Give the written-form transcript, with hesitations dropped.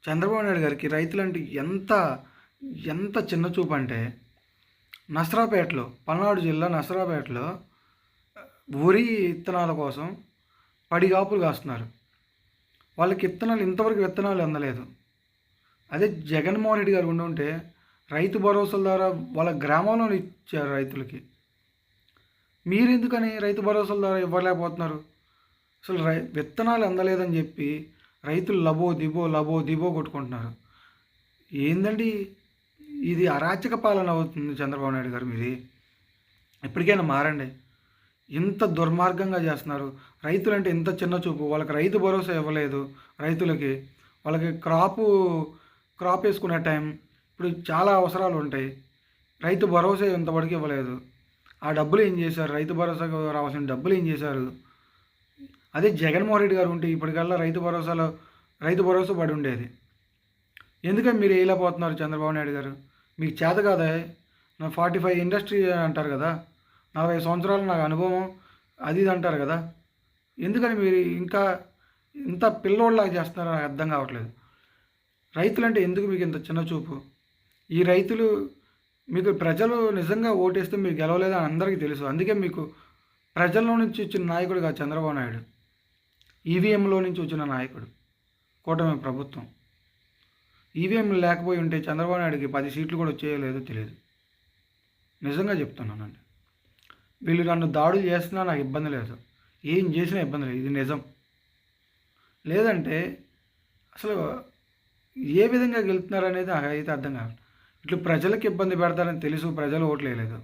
చంద్రబాబు నాయుడు గారికి రైతులంటే ఎంత ఎంత చిన్న చూపు అంటే నసరాపేటలో, పల్నాడు జిల్లా నసరాపేటలో వరి విత్తనాల కోసం పడిగాపులు కాస్తున్నారు. వాళ్ళకి విత్తనాలు ఇంతవరకు విత్తనాలు అందలేదు. అదే జగన్మోహన్ రెడ్డి గారు ఉండుంటే రైతు భరోసాల ద్వారా వాళ్ళ గ్రామంలో ఇచ్చారు రైతులకి. మీరు ఎందుకని రైతు భరోసాల ద్వారా ఇవ్వలేకపోతున్నారు? అసలు విత్తనాలు అందలేదని చెప్పి రైతులు లబో దిబో కొట్టుకుంటున్నారు. ఏందండి ఇది? అరాచక పాలన అవుతుంది చంద్రబాబు నాయుడు గారు. మీది ఎప్పటికైనా మారండి. ఇంత దుర్మార్గంగా చేస్తున్నారు. రైతులంటే ఇంత చిన్న చూపు. వాళ్ళకి రైతు భరోసా ఇవ్వలేదు. రైతులకి వాళ్ళకి క్రాప్ వేసుకునే టైం ఇప్పుడు చాలా అవసరాలు ఉంటాయి. రైతు భరోసా ఇంతవరకు ఇవ్వలేదు. ఆ డబ్బులు ఏం చేశారు? రైతు భరోసాకు రావాల్సిన డబ్బులు ఏం చేశారు? అదే జగన్మోహన్ రెడ్డి గారు ఉంటే ఇప్పటికల్లా రైతు భరోసా పడి ఉండేది. ఎందుకని మీరు వేయలేకపోతున్నారు చంద్రబాబు నాయుడు గారు? మీకు చేత కాదా? నా 45 ఇండస్ట్రీ అంటారు కదా, 40 సంవత్సరాలు నాకు అనుభవం అది ఇది అంటారు కదా, ఎందుకని మీరు ఇంకా ఇంత పిల్లోళ్ళలాగా చేస్తున్నారో నాకు అర్థం కావట్లేదు. రైతులంటే ఎందుకు మీకు ఇంత చిన్న చూపు? ఈ రైతులు మీకు ప్రజలు నిజంగా ఓటేస్తే మీరు గెలవలేదని అందరికీ తెలుసు. అందుకే మీకు ప్రజల్లో నుంచి వచ్చిన నాయకుడు కాదు చంద్రబాబు నాయుడు, ఈవీఎంలో నుంచి వచ్చిన నాయకుడు, కూటమి ప్రభుత్వం. ఈవీఎం లేకపోయి ఉంటే చంద్రబాబు నాయుడుకి 10 సీట్లు కూడా వచ్చేయలేదో తెలియదు. నిజంగా చెప్తున్నానండి. వీళ్ళు నన్ను దాడులు చేస్తున్నా నాకు ఇబ్బంది లేదు, ఏం చేసినా ఇబ్బంది లేదు, ఇది నిజం. లేదంటే అసలు ఏ విధంగా గెలుతున్నారు అనేది నాకు అయితే అర్థం కాదు. ఇట్లు ప్రజలకు ఇబ్బంది పెడతారని తెలుసు, ప్రజలు ఓట్లు వేయలేదు.